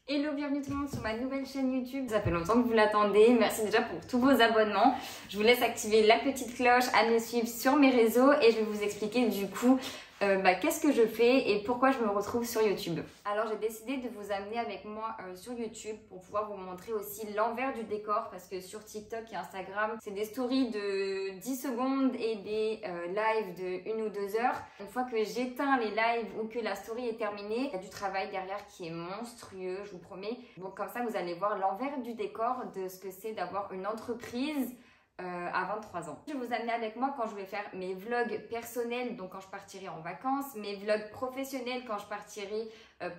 Hello, bienvenue tout le monde sur ma nouvelle chaîne YouTube. Ça fait longtemps que vous l'attendez. Merci déjà pour tous vos abonnements. Je vous laisse activer la petite cloche à me suivre sur mes réseaux et je vais vous expliquer du coup qu'est-ce que je fais et pourquoi je me retrouve sur YouTube. Alors j'ai décidé de vous amener avec moi sur YouTube pour pouvoir vous montrer aussi l'envers du décor parce que sur TikTok et Instagram, c'est des stories de 10 secondes et des lives de 1 ou 2 heures. Une fois que j'éteins les lives ou que la story est terminée, il y a du travail derrière qui est monstrueux, je vous promets. Donc comme ça, vous allez voir l'envers du décor de ce que c'est d'avoir une entreprise à 23 ans. Je vais vous amener avec moi quand je vais faire mes vlogs personnels, donc quand je partirai en vacances, mes vlogs professionnels quand je partirai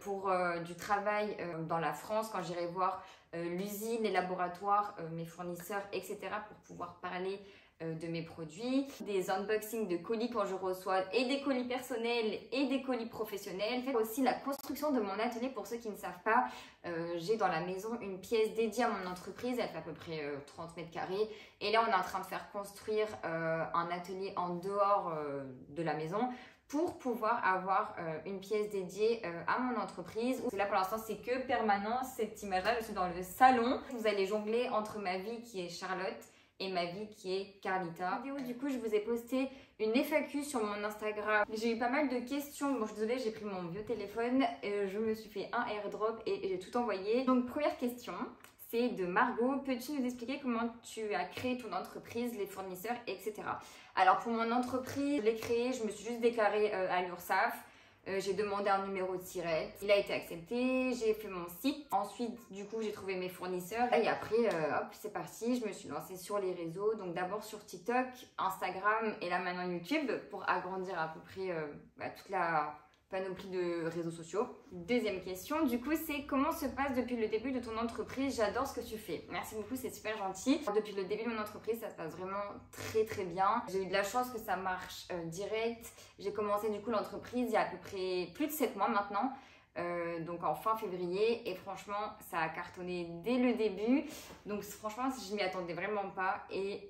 pour du travail dans la France, quand j'irai voir l'usine, les laboratoires, mes fournisseurs, etc. pour pouvoir parler de mes produits, des unboxings de colis quand je reçois et des colis personnels et des colis professionnels. Fait aussi la construction de mon atelier. Pour ceux qui ne savent pas, j'ai dans la maison une pièce dédiée à mon entreprise, elle fait à peu près 30 mètres carrés et là on est en train de faire construire un atelier en dehors de la maison pour pouvoir avoir une pièce dédiée à mon entreprise. Là pour l'instant c'est que permanent cette image là, je suis dans le salon. Vous allez jongler entre ma vie qui est Charlotte et ma vie qui est Carlita. Du coup, je vous ai posté une FAQ sur mon Instagram. J'ai eu pas mal de questions. Bon, je suis désolée, j'ai pris mon vieux téléphone. Je me suis fait un airdrop et j'ai tout envoyé. Donc, première question, c'est de Margot. Peux-tu nous expliquer comment tu as créé ton entreprise, les fournisseurs, etc. Alors, pour mon entreprise, je l'ai créée, je me suis juste déclarée à l'URSSAF. J'ai demandé un numéro de SIRET, il a été accepté, j'ai fait mon site. Ensuite, du coup, j'ai trouvé mes fournisseurs. Et après, hop, c'est parti, je me suis lancée sur les réseaux. Donc d'abord sur TikTok, Instagram et là maintenant YouTube pour agrandir à peu près toute la panoplie de réseaux sociaux. Deuxième question, du coup, c'est comment se passe depuis le début de ton entreprise? J'adore ce que tu fais. Merci beaucoup, c'est super gentil. Depuis le début de mon entreprise, ça se passe vraiment très bien. J'ai eu de la chance que ça marche direct. J'ai commencé du coup l'entreprise il y a à peu près plus de 7 mois maintenant. Donc en fin février et franchement ça a cartonné dès le début, donc franchement je m'y attendais vraiment pas et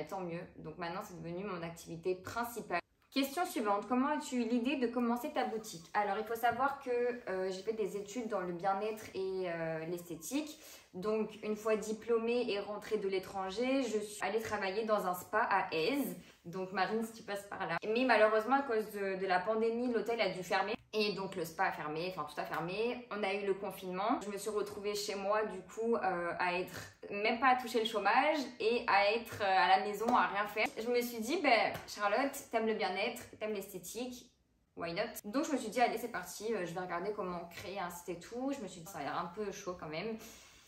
tant mieux. Donc maintenant c'est devenu mon activité principale. Question suivante, comment as-tu eu l'idée de commencer ta boutique? Alors il faut savoir que j'ai fait des études dans le bien-être et l'esthétique. Donc une fois diplômée et rentrée de l'étranger, je suis allée travailler dans un spa à Aise. Donc Marine, si tu passes par là. Mais malheureusement à cause de la pandémie, l'hôtel a dû fermer. Et donc le spa a fermé, enfin tout a fermé. On a eu le confinement. Je me suis retrouvée chez moi du coup à être, même pas à toucher le chômage et à être à la maison à rien faire. Je me suis dit, Charlotte, t'aimes le bien-être, t'aimes l'esthétique. Why not? Donc je me suis dit, allez c'est parti, je vais regarder comment créer un site et tout. Je me suis dit, ça a l'air un peu chaud quand même.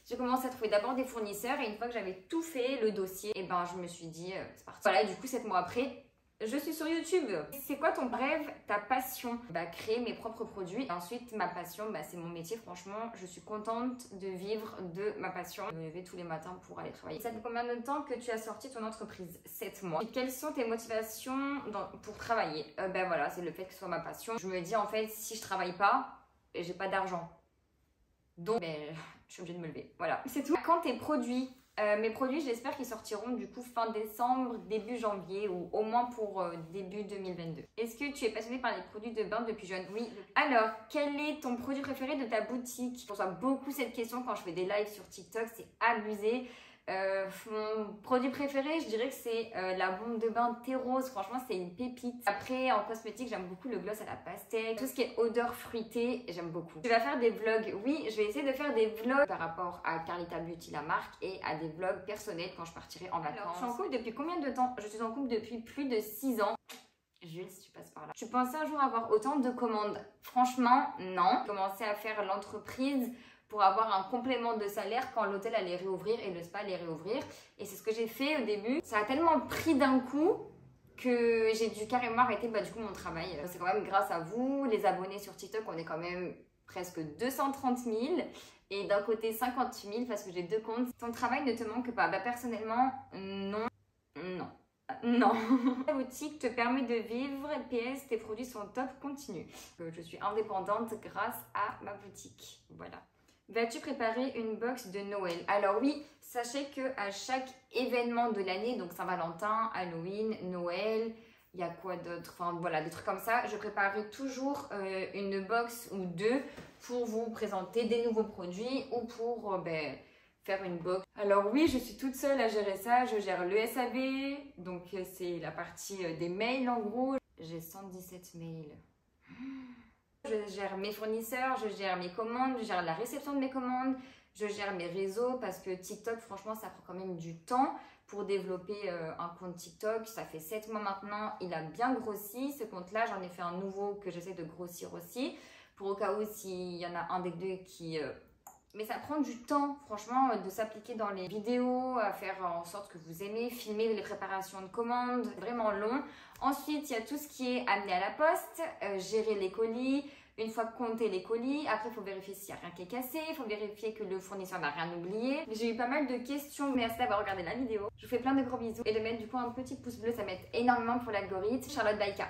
J'ai commencé à trouver d'abord des fournisseurs et une fois que j'avais tout fait, le dossier, et je me suis dit, c'est parti. Voilà, du coup 7 mois après, je suis sur YouTube. C'est quoi ton rêve, ta passion? Créer mes propres produits. Et ensuite, ma passion, c'est mon métier. Franchement, je suis contente de vivre de ma passion. Je me lever tous les matins pour aller travailler. Ça fait combien de temps que tu as sorti ton entreprise? 7 mois. Et quelles sont tes motivations pour travailler? Voilà, c'est le fait que ce soit ma passion. Je me dis en fait, si je travaille pas, j'ai pas d'argent. Donc, je suis obligée de me lever. Voilà, c'est tout. Quand tes produits, mes produits, j'espère qu'ils sortiront du coup fin décembre, début janvier ou au moins pour début 2022. Est-ce que tu es passionnée par les produits de bain depuis jeune? Oui. Alors, quel est ton produit préféré de ta boutique? Je reçois beaucoup cette question quand je fais des lives sur TikTok, c'est abusé. Mon produit préféré, je dirais que c'est la bombe de bain thé rose. Franchement, c'est une pépite. Après, en cosmétique, j'aime beaucoup le gloss à la pastèque. Tout ce qui est odeur fruitée, j'aime beaucoup. Tu vas faire des vlogs? Oui, je vais essayer de faire des vlogs par rapport à Carlita Beauty, la marque, et à des vlogs personnels quand je partirai en vacances. Alors, je suis en couple depuis combien de temps? Je suis en couple depuis plus de 6 ans. Jules, si tu passes par là. Tu pensais un jour avoir autant de commandes? Franchement, non. J'ai commencé à faire l'entreprise pour avoir un complément de salaire quand l'hôtel allait réouvrir et le spa allait réouvrir. Et c'est ce que j'ai fait au début. Ça a tellement pris d'un coup que j'ai dû carrément arrêter du coup mon travail. C'est quand même grâce à vous, les abonnés sur TikTok, on est quand même presque 230 000 et d'un côté 58 000 parce que j'ai 2 comptes. Ton travail ne te manque pas? Personnellement, non. Non. La boutique te permet de vivre. PS, tes produits sont top, continue. Je suis indépendante grâce à ma boutique. Voilà. Vas-tu préparer une box de Noël? Alors oui, sachez que à chaque événement de l'année, donc Saint-Valentin, Halloween, Noël, il y a quoi d'autre? Enfin voilà, des trucs comme ça. Je préparerai toujours une box ou deux pour vous présenter des nouveaux produits ou pour faire une box. Alors oui, je suis toute seule à gérer ça. Je gère le SAV, donc c'est la partie des mails en gros. J'ai 117 mails. Je gère mes fournisseurs, je gère mes commandes, je gère la réception de mes commandes, je gère mes réseaux parce que TikTok, franchement, ça prend quand même du temps pour développer un compte TikTok. Ça fait 7 mois maintenant, il a bien grossi. Ce compte-là, j'en ai fait un nouveau que j'essaie de grossir aussi pour au cas où s'il y en a un des deux qui... Mais ça prend du temps, franchement, de s'appliquer dans les vidéos, à faire en sorte que vous aimez, filmer les préparations de commandes, vraiment long. Ensuite, il y a tout ce qui est amené à la poste, gérer les colis, une fois compter les colis. Après, il faut vérifier s'il n'y a rien qui est cassé, il faut vérifier que le fournisseur n'a rien oublié. J'ai eu pas mal de questions, merci d'avoir regardé la vidéo. Je vous fais plein de gros bisous et de mettre du coup un petit pouce bleu, ça m'aide énormément pour l'algorithme. Charlotte Baïka.